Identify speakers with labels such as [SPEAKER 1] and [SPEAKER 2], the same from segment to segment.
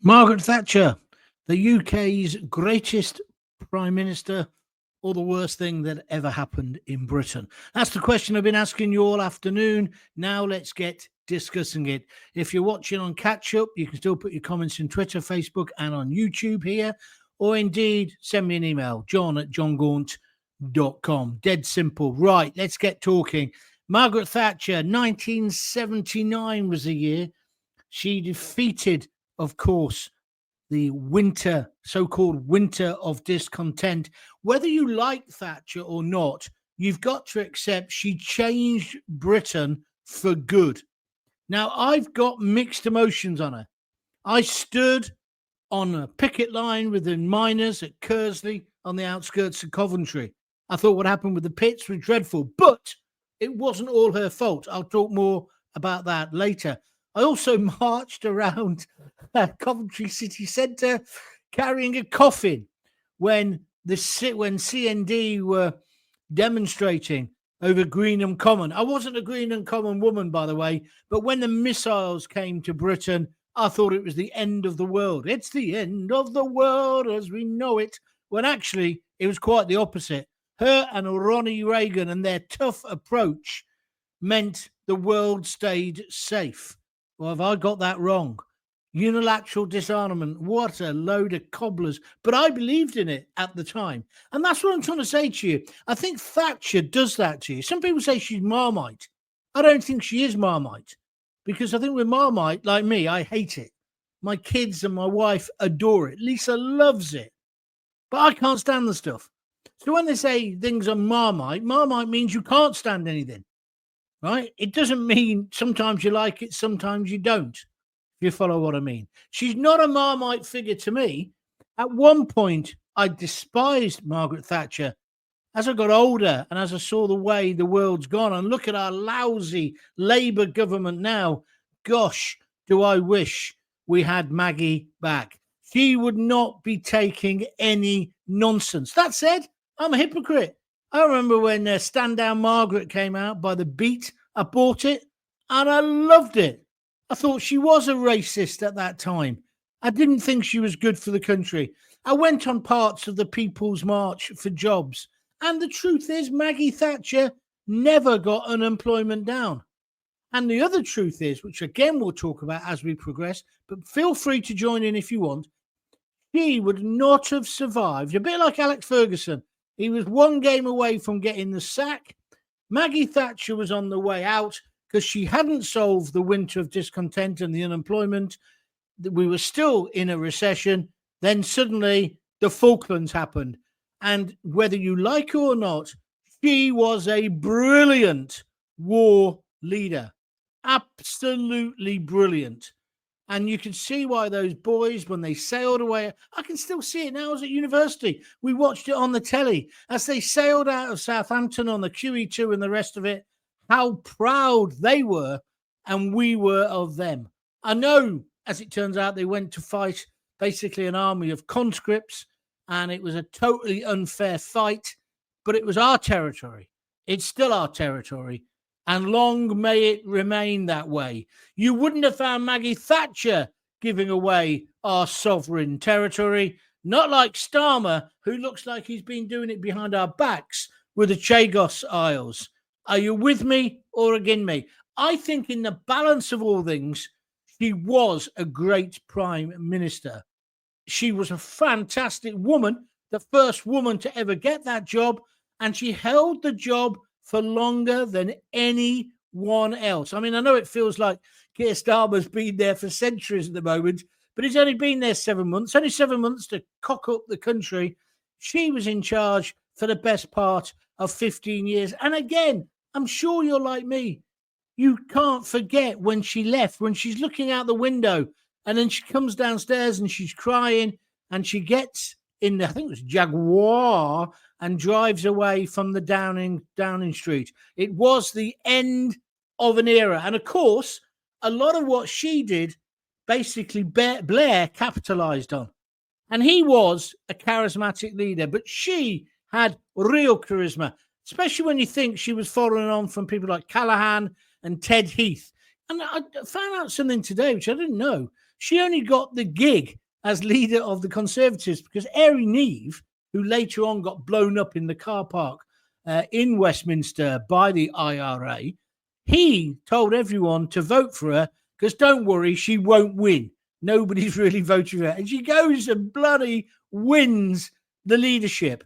[SPEAKER 1] Margaret Thatcher, the UK's greatest Prime Minister, or the worst thing that ever happened in Britain? That's the question I've been asking you all afternoon. Now let's get discussing it. If you're watching on Catch Up, you can still put your comments in Twitter, Facebook, and on YouTube here, or indeed send me an email, john@johngaunt.com. Dead simple. Right, let's get talking. Margaret Thatcher, 1979 was the year. She defeated, of course, the so-called winter of discontent. Whether you like Thatcher or not, you've got to accept she changed Britain for good. Now, I've got mixed emotions on her. I stood on a picket line with the miners at Kersley on the outskirts of Coventry. I thought what happened with the pits was dreadful, but it wasn't all her fault. I'll talk more about that later. I also marched around Coventry city centre carrying a coffin when CND were demonstrating over Greenham Common. I wasn't a Greenham Common woman, by the way, but when the missiles came to Britain, I thought it was the end of the world. It's the end of the world as we know it, when actually it was quite the opposite. Her and Ronnie Reagan and their tough approach meant the world stayed safe. Well, have I got that wrong? Unilateral disarmament, what a load of cobblers. But I believed in it at the time. And that's what I'm trying to say to you. I think Thatcher does that to you. Some people say she's Marmite. I don't think she is Marmite, because I think with Marmite, like me, I hate it. My kids and my wife adore it. Lisa loves it. But I can't stand the stuff. So when they say things are Marmite means you can't stand anything. Right? It doesn't mean sometimes you like it, sometimes you don't, if you follow what I mean. She's not a Marmite figure to me. At one point, I despised Margaret Thatcher. As I got older and as I saw the way the world's gone, and look at our lousy Labour government now, gosh, do I wish we had Maggie back. She would not be taking any nonsense. That said, I'm a hypocrite. I remember when Stand Down Margaret came out by The Beat. I bought it and I loved it. I thought she was a racist at that time. I didn't think she was good for the country. I went on parts of the People's March for Jobs. And the truth is, Maggie Thatcher never got unemployment down. And the other truth is, which again we'll talk about as we progress, but feel free to join in if you want, she would not have survived. A bit like Alex Ferguson. He was one game away from getting the sack. Maggie Thatcher was on the way out because she hadn't solved the winter of discontent and the unemployment. We were still in a recession. Then suddenly the Falklands happened. And whether you like her or not, she was a brilliant war leader. Absolutely brilliant. And you can see why those boys, when they sailed away, I can still see it now. I was at university. We watched it on the telly as they sailed out of Southampton on the QE2 and the rest of it, how proud they were and we were of them. I know, as it turns out, they went to fight basically an army of conscripts, and it was a totally unfair fight, but it was our territory. It's still our territory. And long may it remain that way. You wouldn't have found Maggie Thatcher giving away our sovereign territory, not like Starmer, who looks like he's been doing it behind our backs with the Chagos Isles. Are you with me or against me? I think in the balance of all things, she was a great Prime Minister. She was a fantastic woman, the first woman to ever get that job, and she held the job for longer than anyone else. I mean, I know it feels like Keir Starmer's been there for centuries at the moment, but he's only been there 7 months, only 7 months to cock up the country. She was in charge for the best part of 15 years. And again, I'm sure you're like me. You can't forget when she left, when she's looking out the window and then she comes downstairs and she's crying and she gets in, I think it was Jaguar, and drives away from the Downing Street. It was the end of an era. And of course, a lot of what she did, basically Blair capitalized on. And he was a charismatic leader, but she had real charisma, especially when you think she was following on from people like Callaghan and Ted Heath. And I found out something today, which I didn't know. She only got the gig as leader of the Conservatives because Erin Neve, who later on got blown up in the car park in Westminster by the IRA, he told everyone to vote for her because don't worry, she won't win. Nobody's really voting for her. And she goes and bloody wins the leadership.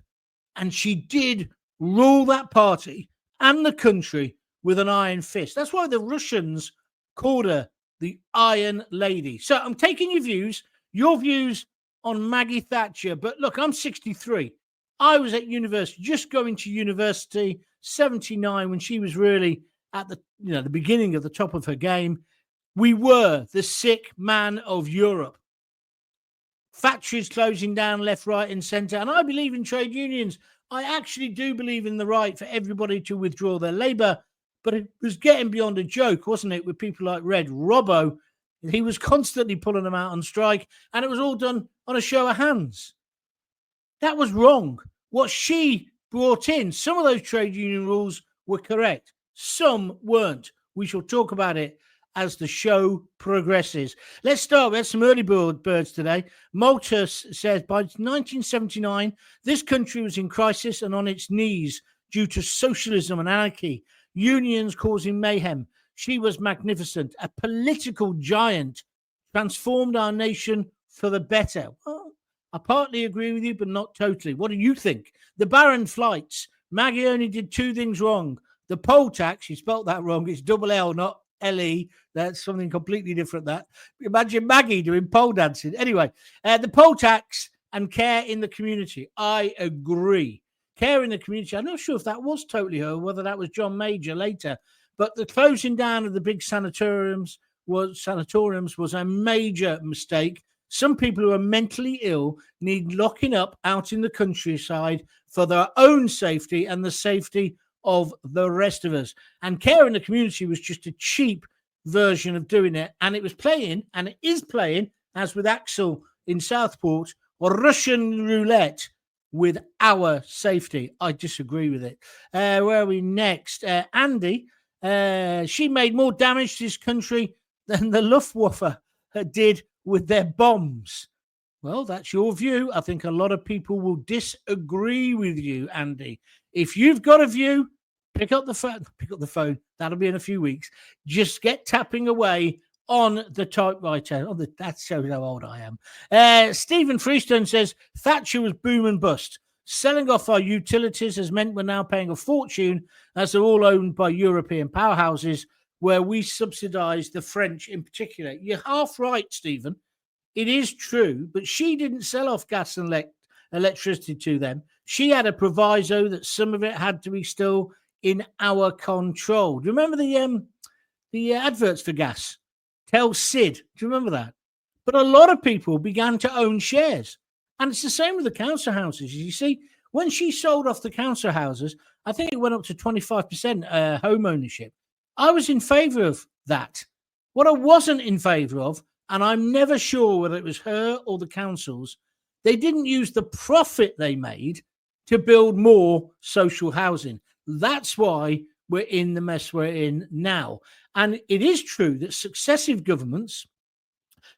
[SPEAKER 1] And she did rule that party and the country with an iron fist. That's why the Russians called her the Iron Lady. So I'm taking your views on Maggie Thatcher. But look, I'm 63. I was at university, just going to university, 79, when she was really at the beginning of the top of her game. We were the sick man of Europe. Factories closing down left, right, and centre. And I believe in trade unions. I actually do believe in the right for everybody to withdraw their labour. But it was getting beyond a joke, wasn't it, with people like Red Robbo? He was constantly pulling them out on strike, and it was all done on a show of hands. That was wrong. What she brought in, some of those trade union rules were correct. Some weren't. We shall talk about it as the show progresses. Let's start. We had some early birds today. Malta says by 1979, this country was in crisis and on its knees due to socialism and anarchy, unions causing mayhem. She was magnificent. A political giant transformed our nation for the better. Well, I partly agree with you, but not totally. What do you think? The Baron flights. Maggie only did two things wrong. The poll tax, she spelt that wrong. It's double L, not L-E. That's something completely different. That. Imagine Maggie doing pole dancing. Anyway, the poll tax and care in the community. I agree. Care in the community. I'm not sure if that was totally her, whether that was John Major later. But the closing down of the big sanatoriums was a major mistake. Some people who are mentally ill need locking up out in the countryside for their own safety and the safety of the rest of us. And care in the community was just a cheap version of doing it. And it was playing, and it is playing, as with Axel in Southport, or Russian roulette with our safety. I disagree with it. Where are we next? Andy, she made more damage to this country than the Luftwaffe did with their bombs. Well, that's your view. I think a lot of people will disagree with you, Andy. If you've got a view, pick up the phone. That'll be in a few weeks. Just get tapping away on the typewriter. Oh, that shows how old I am. Stephen Freestone says, Thatcher was boom and bust. Selling off our utilities has meant we're now paying a fortune as they're all owned by European powerhouses where we subsidise the French in particular. You're half right, Stephen. It is true, but she didn't sell off gas and electricity to them. She had a proviso that some of it had to be still in our control. Do you remember the adverts for gas? Tell Sid. Do you remember that? But a lot of people began to own shares. And it's the same with the council houses. You see, when she sold off the council houses, I think it went up to 25% home ownership. I was in favour of that. What I wasn't in favour of, and I'm never sure whether it was her or the councils, they didn't use the profit they made to build more social housing. That's why we're in the mess we're in now. And it is true that successive governments,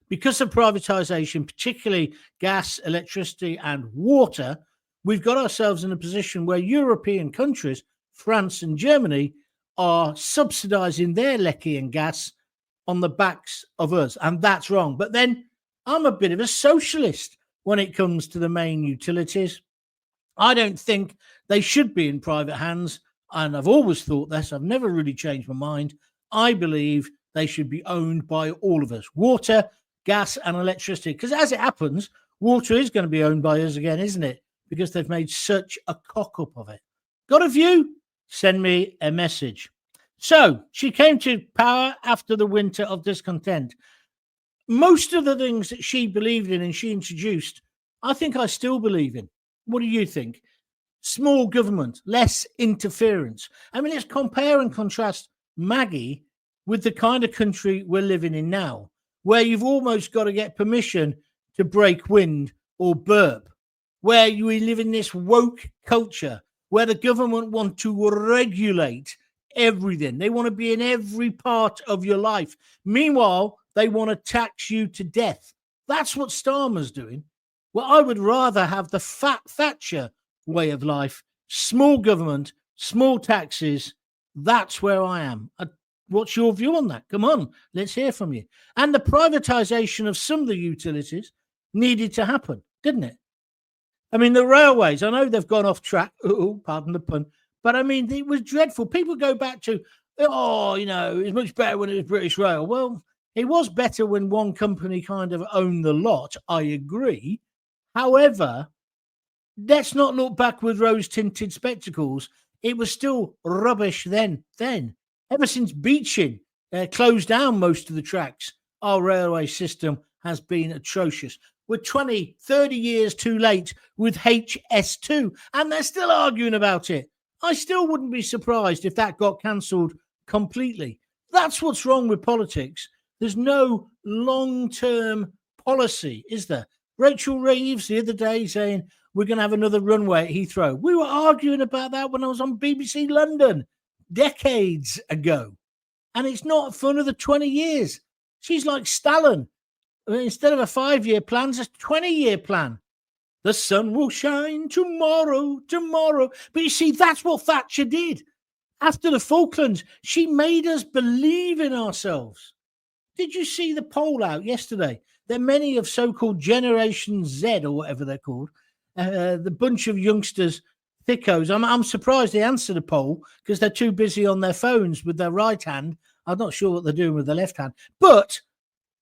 [SPEAKER 1] because of privatisation, particularly gas, electricity and water, we've got ourselves in a position where European countries, France and Germany, are subsidising their lecky and gas on the backs of us. And that's wrong. But then I'm a bit of a socialist when it comes to the main utilities. I don't think they should be in private hands. And I've always thought this. I've never really changed my mind. I believe they should be owned by all of us. Water, gas and electricity. Because as it happens, water is going to be owned by us again, isn't it? Because they've made such a cock-up of it. Got a view? Send me a message. So she came to power after the winter of discontent. Most of the things that she believed in and she introduced, I think I still believe in. What do you think? Small government, less interference. I mean, let's compare and contrast Maggie with the kind of country we're living in now, where you've almost got to get permission to break wind or burp, where you live in this woke culture, where the government want to regulate everything. They want to be in every part of your life. Meanwhile, they want to tax you to death. That's what Starmer's doing. Well, I would rather have the fat Thatcher way of life, small government, small taxes. That's where I am. What's your view on that? Come on, let's hear from you. And the privatization of some of the utilities needed to happen, didn't it? I mean, the railways, I know they've gone off track. Oh, pardon the pun. But I mean, it was dreadful. People go back to, oh, you know, it's much better when it was British Rail. Well, it was better when one company kind of owned the lot. I agree. However, let's not look back with rose-tinted spectacles. It was still rubbish then. Ever since Beeching closed down most of the tracks, our railway system has been atrocious. We're 20, 30 years too late with HS2, and they're still arguing about it. I still wouldn't be surprised if that got cancelled completely. That's what's wrong with politics. There's no long-term policy, is there? Rachel Reeves the other day saying we're going to have another runway at Heathrow. We were arguing about that when I was on BBC London decades ago. And it's not for another 20 years. She's like Stalin. I mean, instead of a 5-year plan, it's a 20-year plan. The sun will shine tomorrow. But you see, that's what Thatcher did. After the Falklands, she made us believe in ourselves. Did you see the poll out yesterday? There are many of so-called Generation Z or whatever they're called, the bunch of youngsters, thickos. I'm surprised they answered the poll because they're too busy on their phones with their right hand. I'm not sure what they're doing with their left hand. But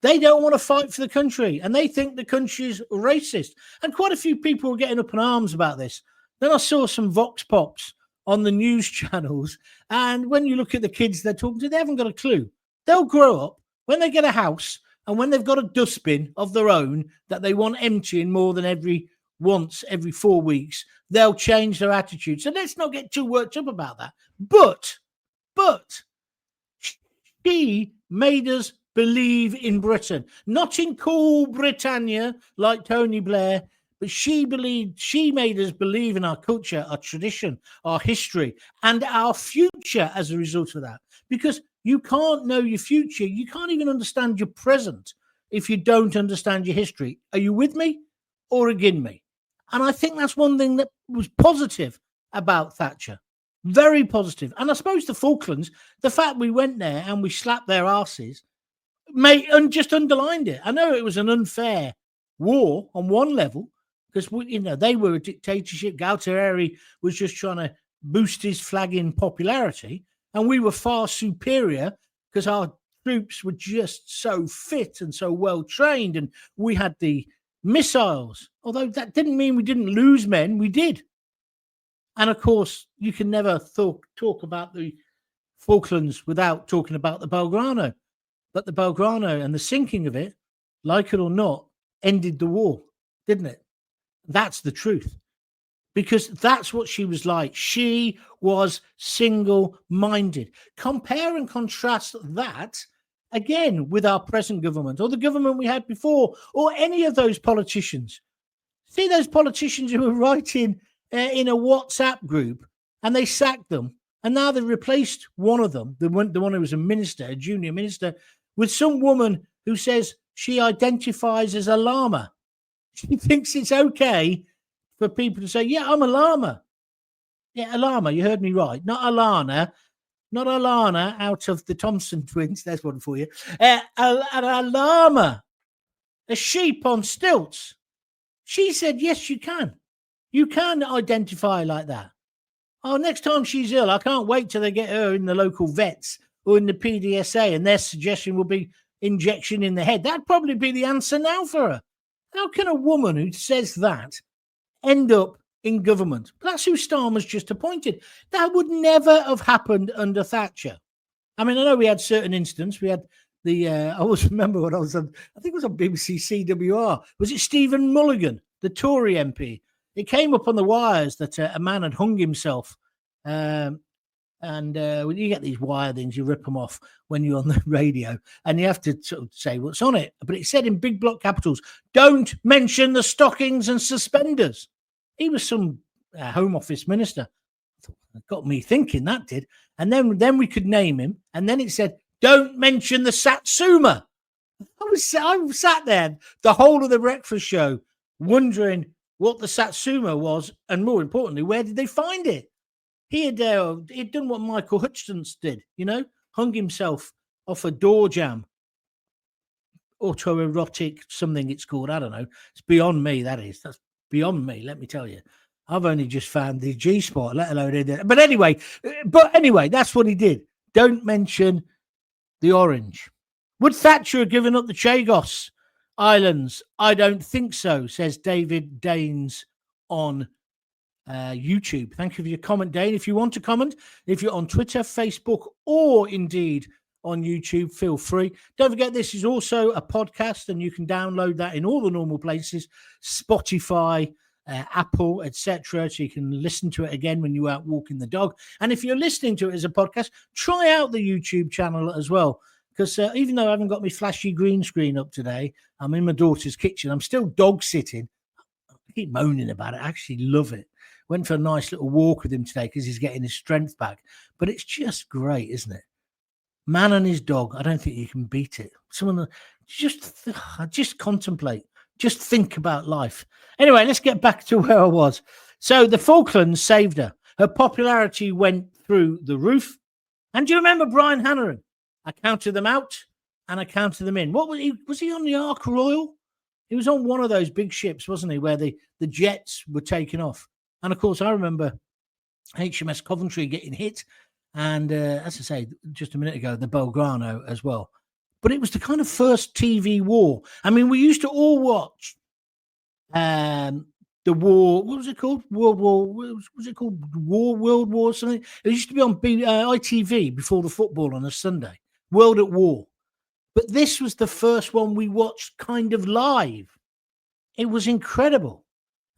[SPEAKER 1] they don't want to fight for the country, and they think the country's racist. And quite a few people were getting up in arms about this. Then I saw some vox pops on the news channels, and when you look at the kids they're talking to, they haven't got a clue. They'll grow up when they get a house and when they've got a dustbin of their own that they want emptying more than every 4 weeks, they'll change their attitude. So let's not get too worked up about that. But she made us believe in Britain, not in cool Britannia like Tony Blair, but she made us believe in our culture, our tradition, our history, and our future as a result of that. Because you can't know your future. You can't even understand your present if you don't understand your history. Are you with me or against me? And I think that's one thing that was positive about Thatcher. Very positive. And I suppose the Falklands, the fact we went there and we slapped their asses, just underlined it. I know it was an unfair war on one level because they were a dictatorship. Gaunt was just trying to boost his flag in popularity, and we were far superior because our troops were just so fit and so well trained, and we had the missiles. Although that didn't mean we didn't lose men, we did. And of course, you can never talk about the Falklands without talking about the Belgrano. But the Belgrano and the sinking of it, like it or not, ended the war, didn't it? That's the truth. Because that's what she was like. She was single-minded. Compare and contrast that, again, with our present government or the government we had before or any of those politicians. See those politicians who were writing in a WhatsApp group and they sacked them, and now they've replaced one of them, the one who was a minister, a junior minister, with some woman who says she identifies as a llama. She thinks it's okay for people to say, yeah, I'm a llama. Yeah, a llama, you heard me right. Not Alana out of the Thompson twins. There's one for you. A llama, a sheep on stilts. She said, yes, you can. You can identify like that. Oh, next time she's ill, I can't wait till they get her in the local vets or in the PDSA, and their suggestion will be injection in the head. That'd probably be the answer now for her. How can a woman who says that end up in government? That's who Starmer's just appointed. That would never have happened under Thatcher. I mean, I know we had certain instances. We had I always remember when I was on, I think it was on BBC CWR. Was it Stephen Mulligan, the Tory MP? It came up on the wires that a man had hung himself. And when you get these wire things, you rip them off when you're on the radio and you have to sort of say what's on it. But it said in big block capitals, don't mention the stockings and suspenders. He was some Home Office minister. It got me thinking, that did. And then we could name him. And then it said, don't mention the Satsuma. I sat there the whole of the breakfast show wondering what the Satsuma was, and more importantly, where did they find it? He'd done what Michael Hutchins did, hung himself off a door jamb. Autoerotic something it's called. I don't know. It's beyond me, that is. That's beyond me, let me tell you. I've only just found the G-spot, let alone it. But anyway, that's what he did. Don't mention the orange. Would Thatcher have given up the Chagos Islands? I don't think so, says David Danes on YouTube. Thank you for your comment, Dane. If you want to comment, if you're on Twitter, Facebook, or indeed on YouTube, feel free. Don't forget, this is also a podcast, and you can download that in all the normal places, Spotify, Apple, etc. So you can listen to it again when you're out walking the dog. And if you're listening to it as a podcast, try out the YouTube channel as well. Because even though I haven't got my flashy green screen up today, I'm in my daughter's kitchen. I'm still dog sitting. I keep moaning about it. I actually love it. Went for a nice little walk with him today because he's getting his strength back. But it's just great, isn't it? Man and his dog. I don't think you can beat it. Someone just contemplate. Just think about life. Anyway, let's get back to where I was. So the Falklands saved her. Her popularity went through the roof. And do you remember Brian Hannahan? I counted them out and I counted them in. What was he? Was he on the Ark Royal? He was on one of those big ships, wasn't he, where the jets were taken off. And, of course, I remember HMS Coventry getting hit. And, as I say, just a minute ago, the Belgrano as well. But it was the kind of first TV war. I mean, we used to all watch the war. What was it called? World War. Was it called World War something? It used to be on ITV before the football on a Sunday. World at War. But this was the first one we watched kind of live. It was incredible.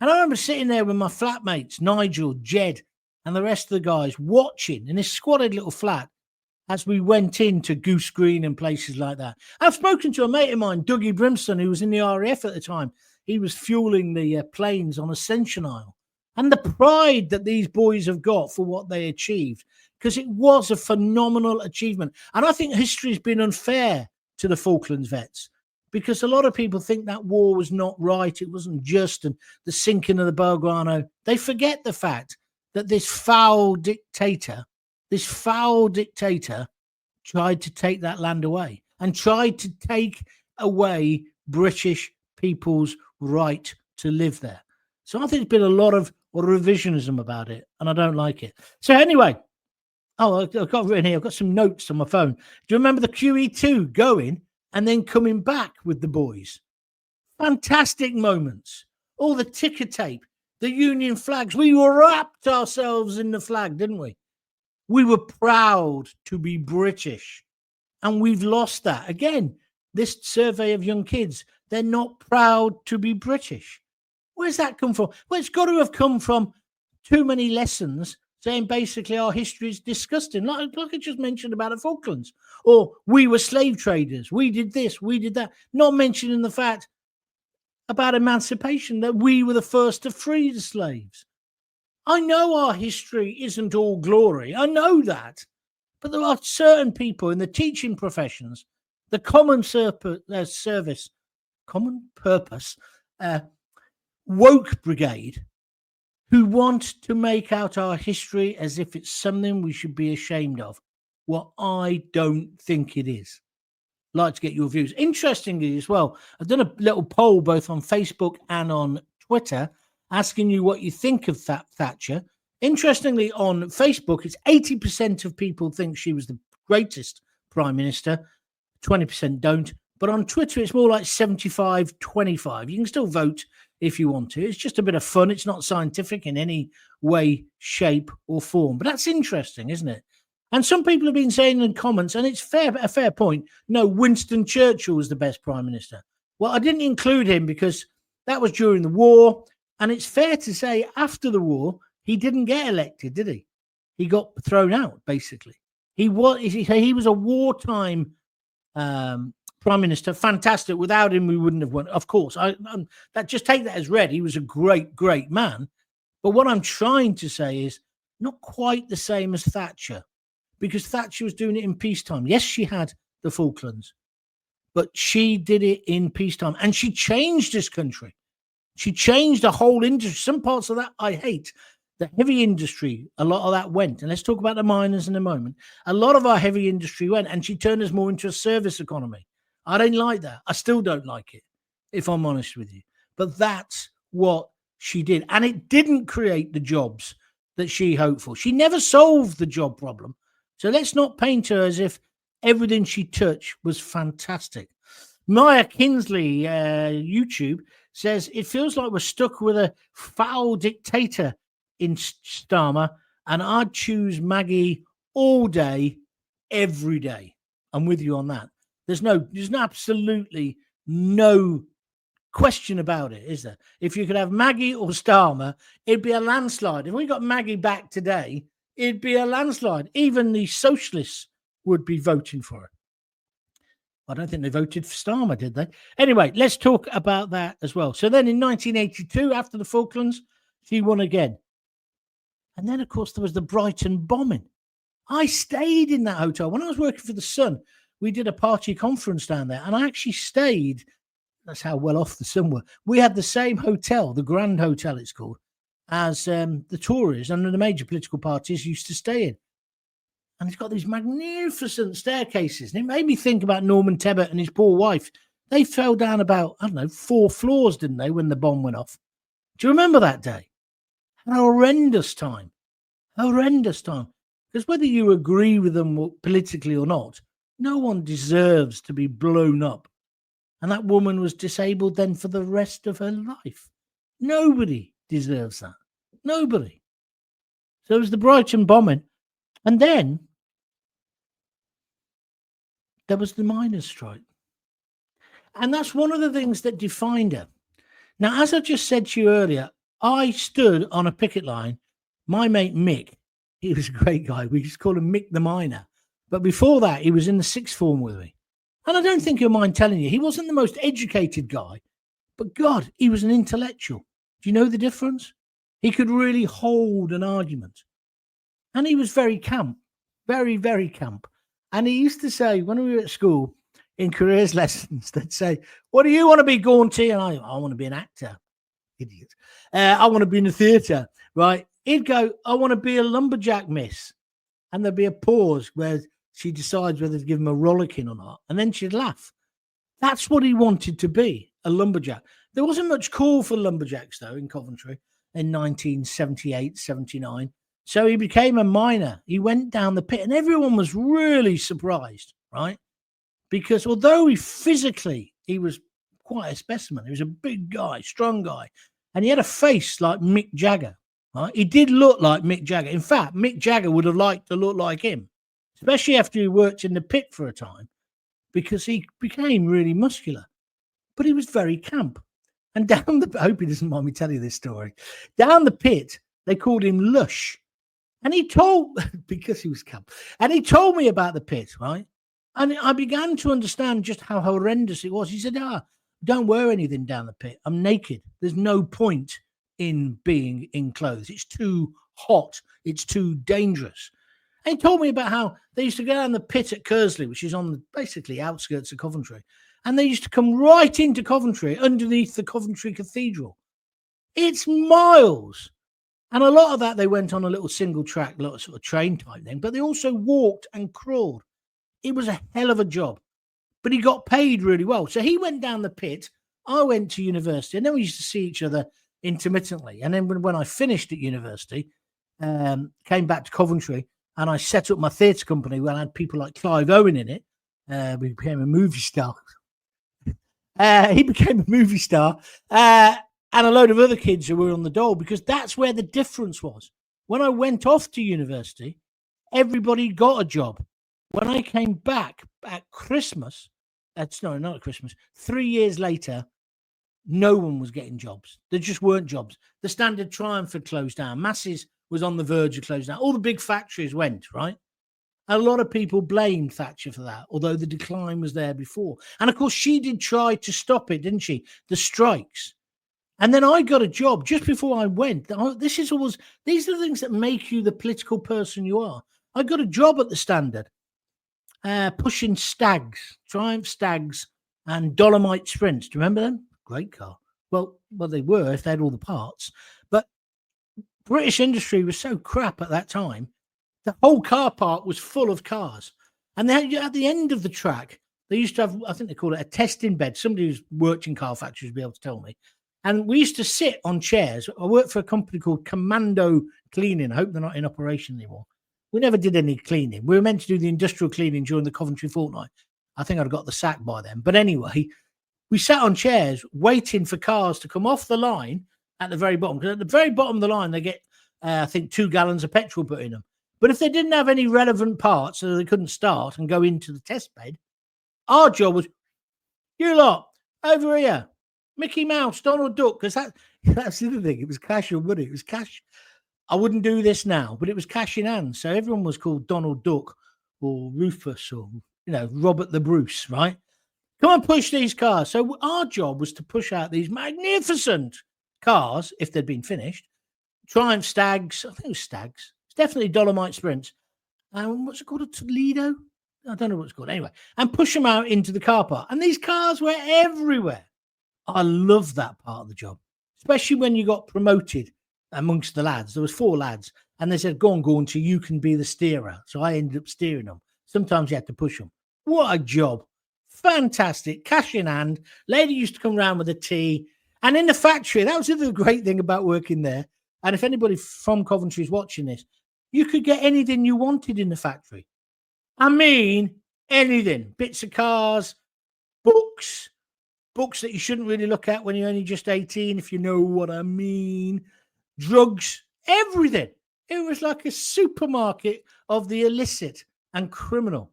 [SPEAKER 1] And I remember sitting there with my flatmates, Nigel, Jed, and the rest of the guys watching in this squalid little flat as we went into Goose Green and places like that. I've spoken to a mate of mine, Dougie Brimston, who was in the RAF at the time. He was fueling the planes on Ascension Isle. And the pride that these boys have got for what they achieved, because it was a phenomenal achievement. And I think history has been unfair to the Falklands vets, because a lot of people think that war was not right. It wasn't just, and the sinking of the Belgrano. They forget the fact that this foul dictator tried to take that land away and tried to take away British people's right to live there. So I think there's been a lot of revisionism about it, and I don't like it. So anyway, I've got written here, I've got some notes on my phone. Do you remember the QE2 going and then coming back with the boys? Fantastic moments. All the ticker tape, the Union flags. We wrapped ourselves in the flag, didn't we? We were proud to be British, and we've lost that. Again, this survey of young kids, they're not proud to be British. Where's that come from? Well, it's got to have come from too many lessons saying basically our history is disgusting, like I just mentioned about the Falklands, or we were slave traders, we did this, we did that, not mentioning the fact about emancipation, that we were the first to free the slaves. I know our history isn't all glory, I know that, but there are certain people in the teaching professions, the common purpose woke brigade, who want to make out our history as if it's something we should be ashamed of. Well, I don't think it is. I'd like to get your views. Interestingly as well, I've done a little poll both on Facebook and on Twitter asking you what you think of Thatcher. Interestingly, on Facebook, it's 80% of people think she was the greatest prime minister, 20% don't. But on Twitter, it's more like 75-25. You can still vote if you want to. It's just a bit of fun. It's not scientific in any way, shape, or form. But that's interesting, isn't it? And some people have been saying in comments, and it's a fair point, no, Winston Churchill was the best prime minister. Well, I didn't include him because that was during the war. And it's fair to say after the war, he didn't get elected, did he? He got thrown out, basically. He was a wartime prime minister, fantastic. Without him, we wouldn't have won. Of course, just take that as read. He was a great, great man. But what I'm trying to say is not quite the same as Thatcher, because Thatcher was doing it in peacetime. Yes, she had the Falklands, but she did it in peacetime, and she changed this country. She changed the whole industry. Some parts of that I hate. The heavy industry, a lot of that went. And let's talk about the miners in a moment. A lot of our heavy industry went, and she turned us more into a service economy. I don't like that. I still don't like it, if I'm honest with you. But that's what she did. And it didn't create the jobs that she hoped for. She never solved the job problem. So let's not paint her as if everything she touched was fantastic. Maya Kinsley, YouTube, says, it feels like we're stuck with a foul dictator in Starmer, and I'd choose Maggie all day, every day. I'm with you on that. There's absolutely no question about it, is there? If you could have Maggie or Starmer, it'd be a landslide. If we got Maggie back today, it'd be a landslide. Even the socialists would be voting for her. I don't think they voted for Starmer, did they? Anyway, let's talk about that as well. So then in 1982, after the Falklands, she won again. And then, of course, there was the Brighton bombing. I stayed in that hotel. When I was working for The Sun, we did a party conference down there, and I actually stayed. That's how well off The Sun were. We had the same hotel, the Grand Hotel it's called, as the Tories and the major political parties used to stay in. And it's got these magnificent staircases. And it made me think about Norman Tebbit and his poor wife. They fell down about, 4 floors, didn't they, when the bomb went off? Do you remember that day? An horrendous time. Horrendous time. Because whether you agree with them politically or not, no one deserves to be blown up. And that woman was disabled then for the rest of her life. Nobody deserves that. Nobody. So it was the Brighton bombing. And then there was the miners' strike. And that's one of the things that defined her. Now, as I just said to you earlier, I stood on a picket line. My mate Mick, he was a great guy. We used to call him Mick the Miner. But before that, he was in the sixth form with me. And I don't think you'll mind telling you, he wasn't the most educated guy. But God, he was an intellectual. Do you know the difference? He could really hold an argument. And he was very camp, very, very camp. And he used to say, when we were at school, in careers lessons, they'd say, what do you want to be, Gaunty? And I want to be an actor. Idiot. I want to be in the theatre, right? He'd go, I want to be a lumberjack, miss. And there'd be a pause where she decides whether to give him a rollicking or not. And then she'd laugh. That's what he wanted to be, a lumberjack. There wasn't much call for lumberjacks, though, in Coventry in 1978, 79. So he became a miner. He went down the pit, and everyone was really surprised, right? Because although he was quite a specimen. He was a big guy, strong guy, and he had a face like Mick Jagger, right? He did look like Mick Jagger. In fact, Mick Jagger would have liked to look like him, especially after he worked in the pit for a time, because he became really muscular. But he was very camp. And down the, I hope he doesn't mind me telling you this story, down the pit, they called him Lush. And he told, because he was camp, and he told me about the pit, right? And I began to understand just how horrendous it was. He said, don't wear anything down the pit. I'm naked. There's no point in being in clothes. It's too hot. It's too dangerous. And he told me about how they used to go down the pit at Kersley, which is on the basically outskirts of Coventry. And they used to come right into Coventry underneath the Coventry Cathedral. It's miles. And a lot of that, they went on a little single track, little sort of train type thing, but they also walked and crawled. It was a hell of a job, but he got paid really well. So he went down the pit. I went to university, and then we used to see each other intermittently. And then when I finished at university, came back to Coventry, and I set up my theatre company where I had people like Clive Owen in it. We became a movie star. He became a movie star. And a load of other kids who were on the dole, because that's where the difference was. When I went off to university, everybody got a job. When I came back at Christmas, not at Christmas, 3 years later, no one was getting jobs. There just weren't jobs. The Standard Triumph had closed down. Masses was on the verge of closing down. All the big factories went, right? A lot of people blamed Thatcher for that, although the decline was there before. And of course, she did try to stop it, didn't she? The strikes. And then I got a job just before I went. These are the things that make you the political person you are. I got a job at the Standard, pushing Stags, Triumph Stags and Dolomite Sprints. Do you remember them? Great car. Well, they were if they had all the parts. But British industry was so crap at that time. The whole car park was full of cars. And then at the end of the track, they used to have, I think they call it a testing bed. Somebody who's worked in car factories will be able to tell me. And we used to sit on chairs. I worked for a company called Commando Cleaning. I hope they're not in operation anymore. We never did any cleaning. We were meant to do the industrial cleaning during the Coventry fortnight. I think I'd have got the sack by then. But anyway, we sat on chairs waiting for cars to come off the line at the very bottom. Because at the very bottom of the line, they get, I think, 2 gallons of petrol put in them. But if they didn't have any relevant parts, so they couldn't start and go into the test bed, our job was, you lot, over here, Mickey Mouse, Donald Duck, because that's the other thing. It was cash or money. It was cash. I wouldn't do this now, but it was cash in hand. So everyone was called Donald Duck or Rufus or, Robert the Bruce, right? Come and push these cars. So our job was to push out these magnificent cars, if they'd been finished. Triumph Stags. I think it was Stags. It's definitely Dolomite Sprints. What's it called? A Toledo? I don't know what it's called. Anyway, and push them out into the car park. And these cars were everywhere. I love that part of the job, especially when you got promoted amongst the lads. There was 4 lads, and they said, go on, Gaunt, you can be the steerer. So I ended up steering them. Sometimes you had to push them. What a job. Fantastic. Cash in hand. Lady used to come round with a tea. And in the factory, that was the other great thing about working there. And if anybody from Coventry is watching this, you could get anything you wanted in the factory. I mean, anything. Bits of cars, books that you shouldn't really look at when you're only just 18, if you know what I mean. Drugs, everything. It was like a supermarket of the illicit and criminal.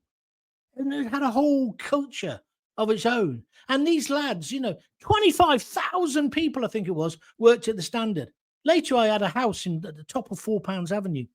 [SPEAKER 1] And it had a whole culture of its own. And these lads, 25,000 people, I think it was, worked at the Standard. Later, I had a house at the top of £4 Avenue.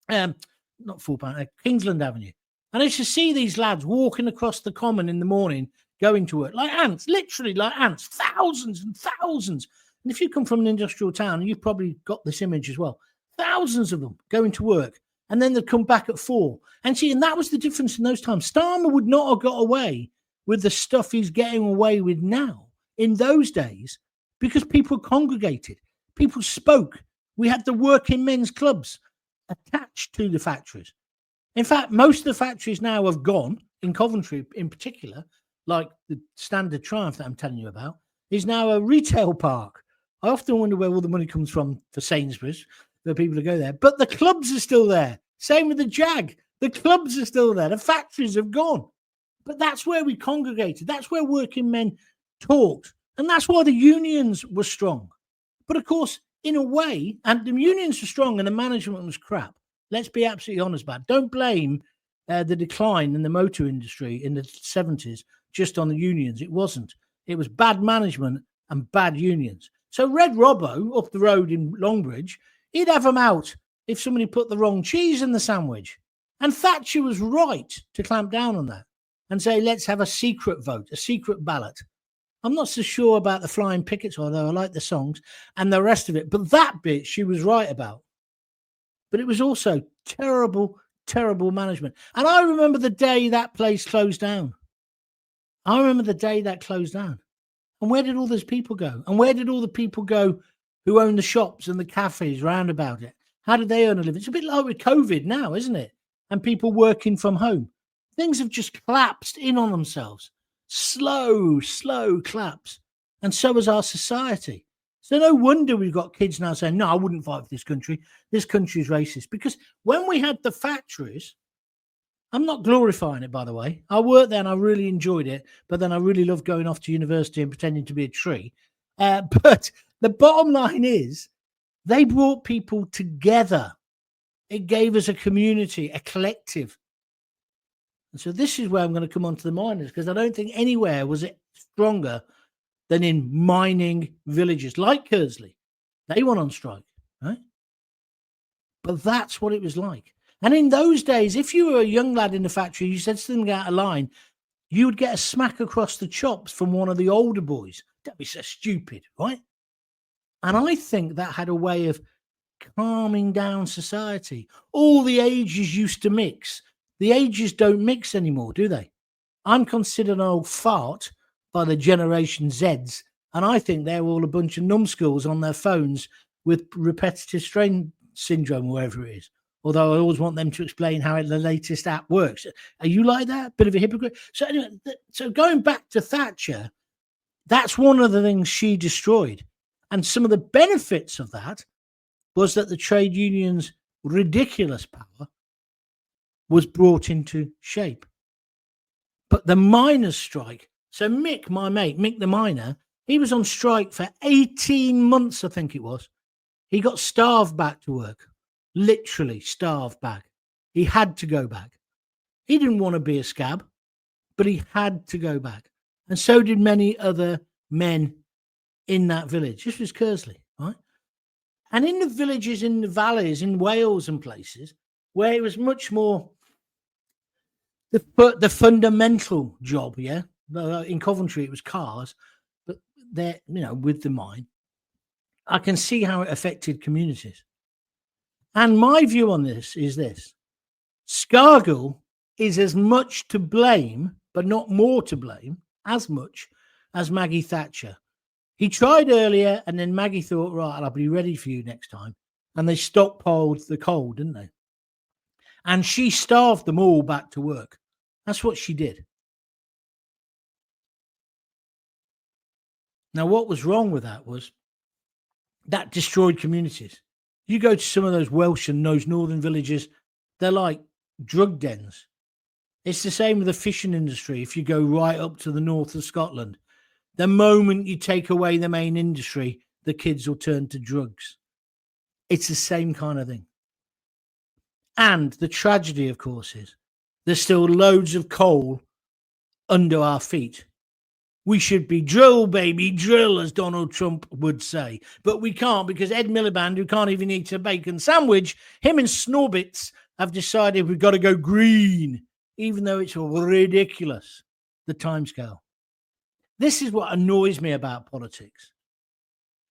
[SPEAKER 1] Not £4, Kingsland Avenue. And I used to see these lads walking across the common in the morning, going to work like ants, literally like ants, thousands and thousands. And if you come from an industrial town, you've probably got this image as well. Thousands of them going to work. And then they'd come back at 4. And that was the difference in those times. Starmer would not have got away with the stuff he's getting away with now in those days because people congregated. People spoke. We had the working men's clubs attached to the factories. In fact, most of the factories now have gone, in Coventry in particular, like the Standard Triumph that I'm telling you about, is now a retail park. I often wonder where all the money comes from for Sainsbury's, for people to go there. But the clubs are still there. Same with the Jag. The clubs are still there. The factories have gone. But that's where we congregated. That's where working men talked. And that's why the unions were strong. But of course, in a way, and the unions were strong and the management was crap. Let's be absolutely honest about it. Don't blame the decline in the motor industry in the 70s just on the unions. It wasn't. It was bad management and bad unions. So Red Robbo up the road in Longbridge, he'd have them out if somebody put the wrong cheese in the sandwich. And Thatcher was right to clamp down on that and say, let's have a secret vote, a secret ballot. I'm not so sure about the flying pickets, although I like the songs and the rest of it. But that bit she was right about. But it was also terrible, terrible management. And I remember the day that place closed down. I remember the day that closed down. And where did all those people go? And where did all the people go who own the shops and the cafes round about it? How did they earn a living? It's a bit like with COVID now, isn't it? And people working from home. Things have just collapsed in on themselves. Slow collapse. And so has our society. So no wonder we've got kids now saying, no, I wouldn't fight for this country. This country is racist. Because when we had the factories, I'm not glorifying it, by the way. I worked there and I really enjoyed it. But then I really loved going off to university and pretending to be a tree. But the bottom line is they brought people together. It gave us a community, a collective. And so this is where I'm going to come on to the miners, because I don't think anywhere was it stronger than in mining villages like Kersley. They went on strike, right? But that's what it was like. And in those days, if you were a young lad in the factory, you said something out of line, you would get a smack across the chops from one of the older boys. Don't be so stupid, right? And I think that had a way of calming down society. All the ages used to mix. The ages don't mix anymore, do they? I'm considered an old fart by the Generation Zs. And I think they're all a bunch of numbskulls on their phones with repetitive strain syndrome, wherever it is. Although I always want them to explain how the latest app works. Are you like that? Bit of a hypocrite? So anyway, so going back to Thatcher, that's one of the things she destroyed. And some of the benefits of that was that the trade unions' ridiculous power was brought into shape. But the miners' strike, so Mick, my mate, Mick the miner, he was on strike for 18 months, I think it was. He got starved back to work, literally starved back. He had to go back. He didn't want to be a scab, but he had to go back. And so did many other men in that village. This was Kersley, right? And in the villages, in the valleys, in Wales and places where it was much more the fundamental job, yeah? In Coventry, it was cars, but they're, with the mine. I can see how it affected communities. And my view on this is this. Scargill is as much to blame, but not more to blame, as much as Maggie Thatcher. He tried earlier, and then Maggie thought, right, I'll be ready for you next time. And they stockpiled the coal, didn't they? And she starved them all back to work. That's what she did. Now, what was wrong with that was that destroyed communities. You go to some of those Welsh and those northern villages, they're like drug dens. It's the same with the fishing industry. If you go right up to the north of Scotland, the moment you take away the main industry, the kids will turn to drugs. It's the same kind of thing. And the tragedy, of course, is there's still loads of coal under our feet. We should be drill, baby, drill, as Donald Trump would say. But we can't, because Ed Miliband, who can't even eat a bacon sandwich, him and Snorbits have decided we've got to go green, even though it's ridiculous, the timescale. This is what annoys me about politics.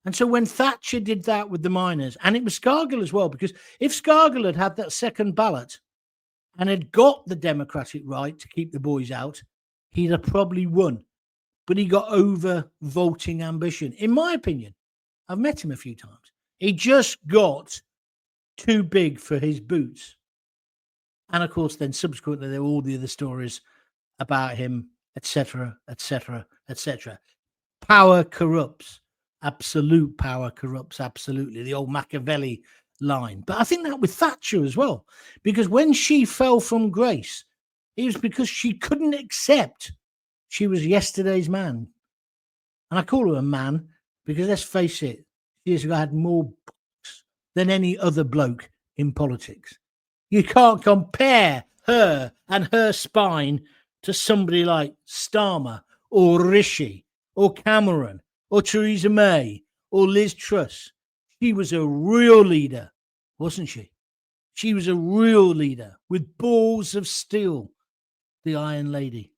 [SPEAKER 1] And so when Thatcher did that with the miners, and it was Scargill as well, because if Scargill had had that second ballot and had got the Democratic right to keep the boys out, he'd have probably won. But he got over voting ambition. In my opinion, I've met him a few times. He just got too big for his boots. And of course, then subsequently, there were all the other stories about him, etc., etc., etc. Power corrupts. Absolute power corrupts. Absolutely. The old Machiavelli line. But I think that with Thatcher as well, because when she fell from grace, it was because she couldn't accept she was yesterday's man. And I call her a man because, let's face it, she has had more books than any other bloke in politics. You can't compare her and her spine to somebody like Starmer or Rishi or Cameron or Theresa May or Liz Truss. She was a real leader, wasn't she? She was a real leader with balls of steel, the Iron Lady.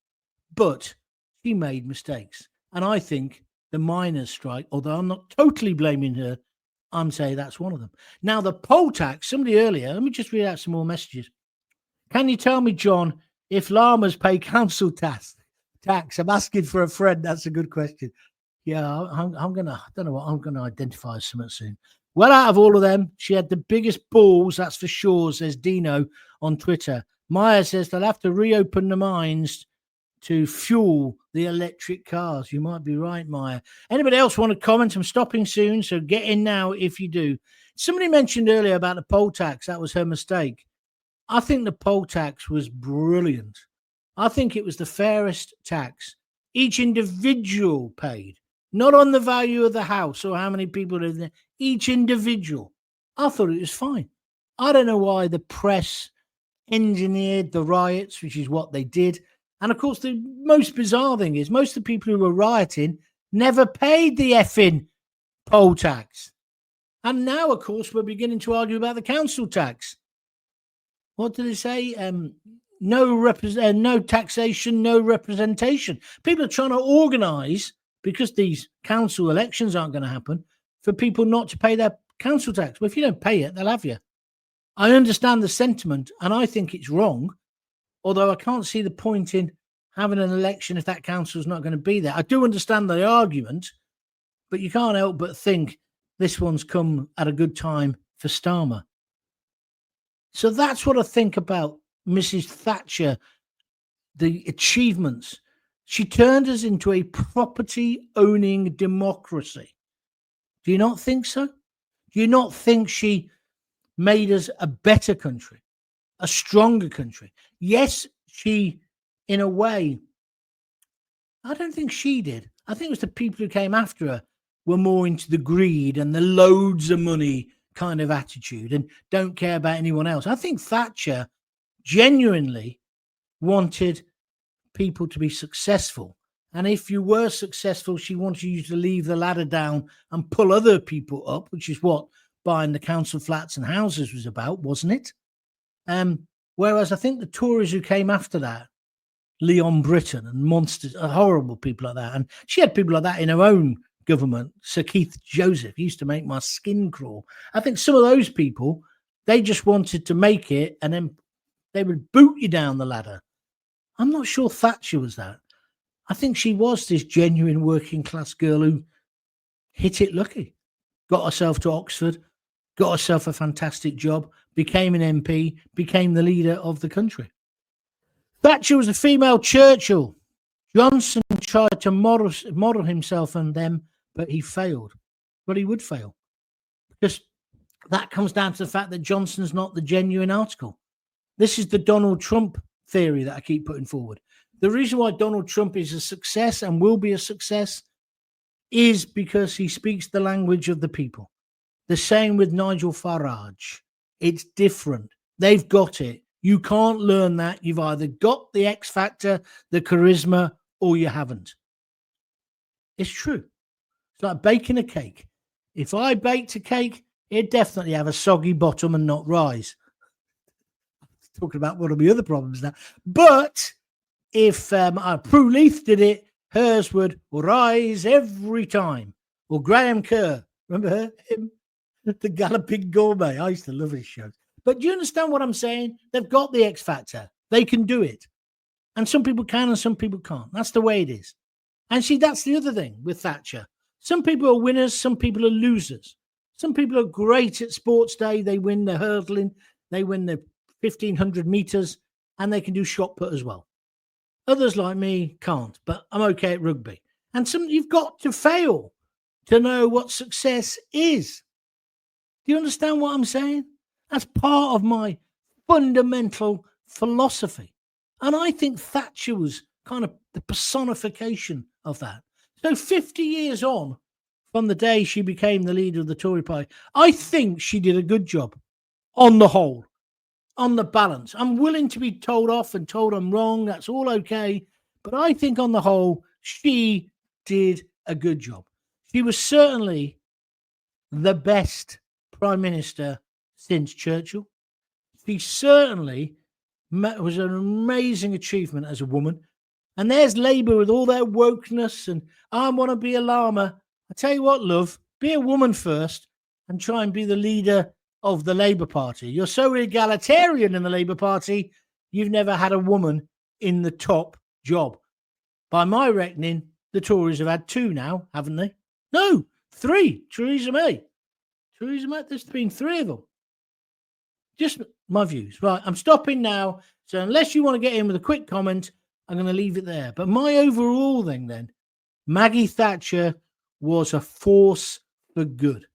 [SPEAKER 1] But she made mistakes. And I think the miners' strike, although I'm not totally blaming her, I'm saying that's one of them. Now, the poll tax, somebody earlier, let me just read out some more messages. Can you tell me, John, if llamas pay council tax? I'm asking for a friend. That's a good question. Yeah, I'm going to, I don't know what, I'm going to identify as something soon. Well, out of all of them, she had the biggest balls, that's for sure, says Dino on Twitter. Maya says they'll have to reopen the mines to fuel the electric cars. You might be right, Maya. Anybody else want to comment? I'm stopping soon, so get in now if you do. Somebody mentioned earlier about the poll tax. That was her mistake. I think the poll tax was brilliant. I think it was the fairest tax. Each individual paid, not on the value of the house or how many people live there. Each individual. I thought it was fine. I don't know why the press engineered the riots, which is what they did. And of course, the most bizarre thing is most of the people who were rioting never paid the effing poll tax. And now, of course, we're beginning to argue about the council tax. What did they say? No taxation, no representation. People are trying to organise, because these council elections aren't going to happen, for people not to pay their council tax. Well, if you don't pay it, they'll have you. I understand the sentiment, and I think it's wrong. Although I can't see the point in having an election if that council's not going to be there. I do understand the argument, but you can't help but think this one's come at a good time for Starmer. So that's what I think about Mrs. Thatcher, the achievements. She turned us into a property-owning democracy. Do you not think so? Do you not think she made us a better country, a stronger country? Yes, she, in a way, I don't think she did. I think it was the people who came after her were more into the greed and the loads of money kind of attitude and don't care about anyone else. I think Thatcher genuinely wanted people to be successful. And if you were successful, she wanted you to leave the ladder down and pull other people up, which is what buying the council flats and houses was about, wasn't it? Whereas I think the Tories who came after that, Leon Britton and monsters, horrible people like that. And she had people like that in her own government. Sir Keith Joseph used to make my skin crawl. I think some of those people, they just wanted to make it and then they would boot you down the ladder. I'm not sure Thatcher was that. I think she was this genuine working class girl who hit it lucky, got herself to Oxford, got herself a fantastic job, became an MP, became the leader of the country. Thatcher was a female Churchill. Johnson tried to model himself on them, but he failed. But he would fail because that comes down to the fact that Johnson's not the genuine article. This is the Donald Trump theory that I keep putting forward. The reason why Donald Trump is a success and will be a success is because he speaks the language of the people. The same with Nigel Farage. It's different. They've got it. You can't learn that. You've either got the X factor, the charisma, or you haven't. It's true. It's like baking a cake. If I baked a cake, it'd definitely have a soggy bottom and not rise. Talking about one of the other problems now. But if Prue Leith did it, hers would rise every time. Or Graham Kerr, remember him? The Galloping Gourmet. I used to love his shows. But do you understand what I'm saying? They've got the X factor. They can do it. And some people can and some people can't. That's the way it is. And see, that's the other thing with Thatcher. Some people are winners. Some people are losers. Some people are great at sports day. They win the hurdling. They win the 1,500 meters. And they can do shot put as well. Others like me can't. But I'm okay at rugby. And you've got to fail to know what success is. Do you understand what I'm saying? That's part of my fundamental philosophy. And I think Thatcher was kind of the personification of that. So 50 years on from the day she became the leader of the Tory party, I think she did a good job on the whole, on the balance. I'm willing to be told off and told I'm wrong. That's all okay. But I think on the whole, she did a good job. She was certainly the best Prime Minister since Churchill. She certainly was an amazing achievement as a woman. And there's Labour with all their wokeness and I want to be a llama. I tell you what, love, be a woman first and try and be the leader of the Labour Party. You're so egalitarian in the Labour Party, you've never had a woman in the top job. By my reckoning, the Tories have had 2 now, haven't they? No, 3. Theresa May. There's been 3 of them. Just my views. Right, I'm stopping now. So unless you want to get in with a quick comment, I'm going to leave it there. But my overall thing then, Maggie Thatcher was a force for good.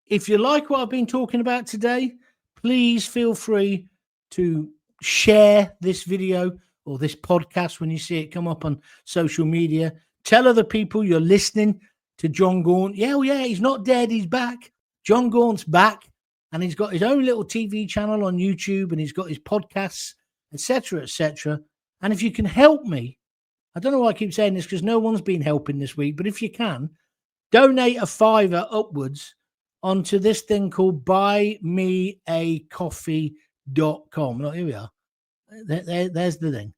[SPEAKER 1] If you like what I've been talking about today, please feel free to share this video or this podcast when you see it come up on social media. Tell other people you're listening to John Gaunt. Yeah, he's not dead. He's back. John Gaunt's back. And he's got his own little TV channel on YouTube and he's got his podcasts, etc., etc. And if you can help me, I don't know why I keep saying this because no one's been helping this week, but if you can, donate a $5 upwards onto this thing called buymeacoffee.com. Look, here we are. There's the thing.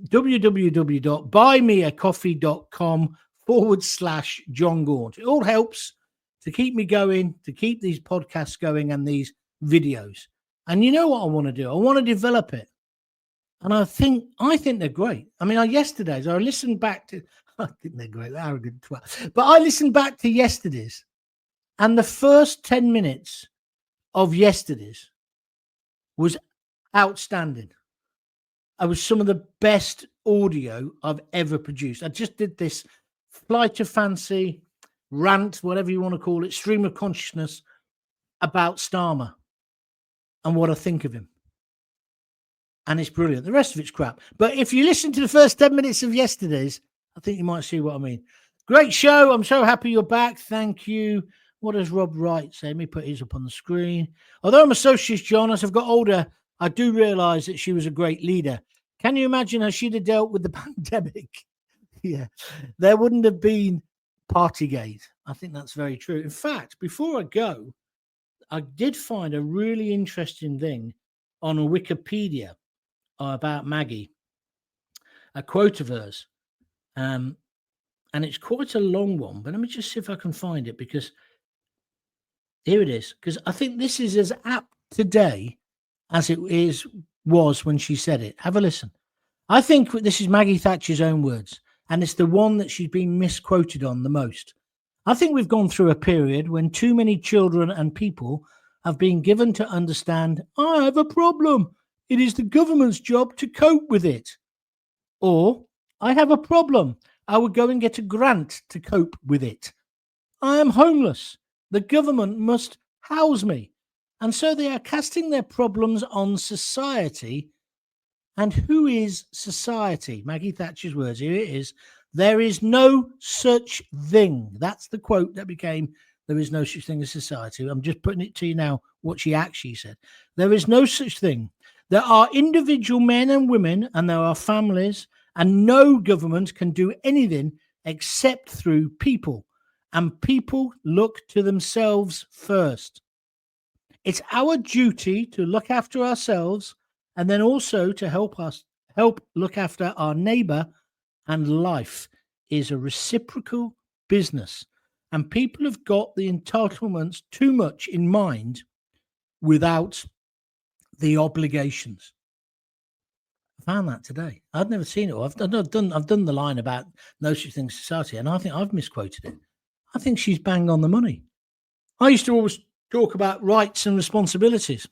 [SPEAKER 1] www.buymeacoffee.com/John Gaunt. It all helps to keep me going, to keep these podcasts going and these videos. And you know what I want to do? I want to develop it. And I think they're great. I mean, yesterday's, I listened back to, I think they're great, they're arrogant twat. But I listened back to yesterday's, and the first 10 minutes of yesterday's was outstanding. It was some of the best audio I've ever produced. I just did this flight of fancy, rant, whatever you want to call it, stream of consciousness about Starmer and what I think of him. And it's brilliant. The rest of it's crap. But if you listen to the first 10 minutes of yesterday's, I think you might see what I mean. Great show. I'm so happy you're back. Thank you. What does Rob Wright say? Let me put his up on the screen. Although I'm a socialist, John, as I've got older, I do realise that she was a great leader. Can you imagine how she'd have dealt with the pandemic? Yeah. There wouldn't have been Partygate. I think that's very true. In fact, before I go, I did find a really interesting thing on Wikipedia about Maggie, a quote of hers. And it's quite a long one, but let me just see if I can find it, because here it is. Because I think this is as apt today as it was when she said it. Have a listen. I think this is Maggie Thatcher's own words, and it's the one that she's been misquoted on the most. I think we've gone through a period when too many children and people have been given to understand, I have a problem. It is the government's job to cope with it. Or, I have a problem. I would go and get a grant to cope with it. I am homeless. The government must house me. And so they are casting their problems on society. And who is society? Maggie Thatcher's words. Here it is. There is no such thing. That's the quote that became, there is no such thing as society. I'm just putting it to you now, what she actually said. There is no such thing. There are individual men and women, and there are families, and no government can do anything except through people. And people look to themselves first. It's our duty to look after ourselves, and then also to help look after our neighbor. And life is a reciprocal business. And people have got the entitlements too much in mind without the obligations. I found that today. I'd never seen it. I've done the line about no such thing as society, and I think I've misquoted it. I think she's bang on the money. I used to always talk about rights and responsibilities.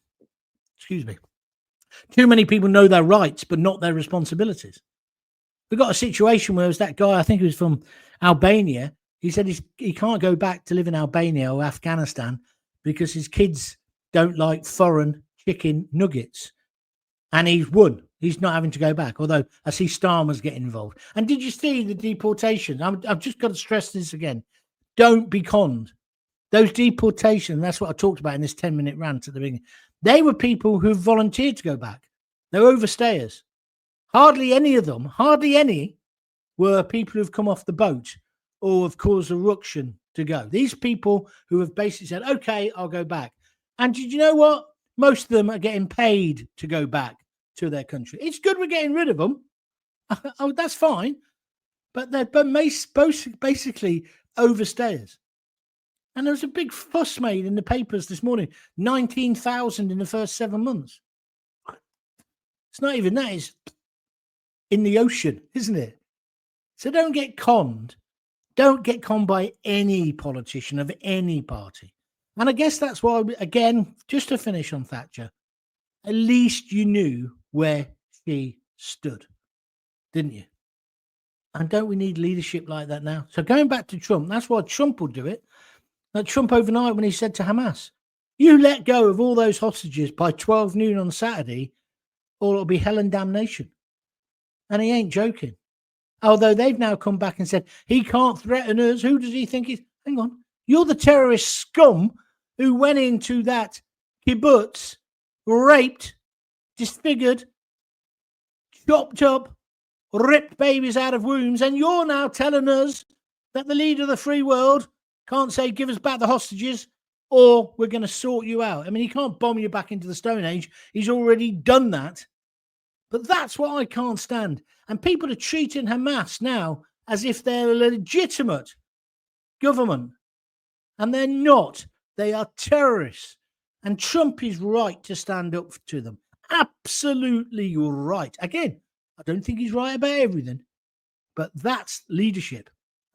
[SPEAKER 1] Excuse me. Too many people know their rights, but not their responsibilities. We've got a situation where it was that guy, I think he was from Albania. He said he can't go back to live in Albania or Afghanistan because his kids don't like foreign chicken nuggets. And he's won. He's not having to go back, although I see Starmer's getting involved. And did you see the deportation? I've just got to stress this again. Don't be conned. Those deportations, that's what I talked about in this 10-minute rant at the beginning. They were people who volunteered to go back. They're overstayers. Hardly any of them, were people who've come off the boat or have caused a ruction to go. These people who have basically said, okay, I'll go back. And did you know what? Most of them are getting paid to go back to their country. It's good we're getting rid of them. Oh, that's fine. But they're basically overstayers. And there was a big fuss made in the papers this morning. 19,000 in the first 7 months. It's not even that. It's in the ocean, isn't it? So don't get conned. Don't get conned by any politician of any party. And I guess that's why, again, just to finish on Thatcher, at least you knew where she stood, didn't you? And don't we need leadership like that now? So going back to Trump, that's why Trump will do it. Like Trump overnight when he said to Hamas, you let go of all those hostages by 12 noon on Saturday, or it'll be hell and damnation. And he ain't joking. Although they've now come back and said, he can't threaten us. Who does he think he's... Hang on. You're the terrorist scum who went into that kibbutz, raped, disfigured, chopped up, ripped babies out of wombs, and you're now telling us that the leader of the free world can't say, give us back the hostages, or we're going to sort you out. I mean, he can't bomb you back into the Stone Age. He's already done that. But that's what I can't stand. And people are treating Hamas now as if they're a legitimate government. And they're not. They are terrorists. And Trump is right to stand up to them. absolutely right. Again, I don't think he's right about everything, but that's leadership.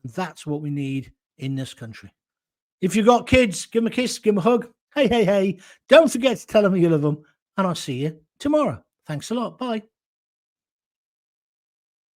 [SPEAKER 1] That's what we need in this country. If you've got kids, give them a kiss, give them a hug. Hey, hey, hey. Don't forget to tell them you love them. And I'll see you tomorrow. Thanks a lot. Bye.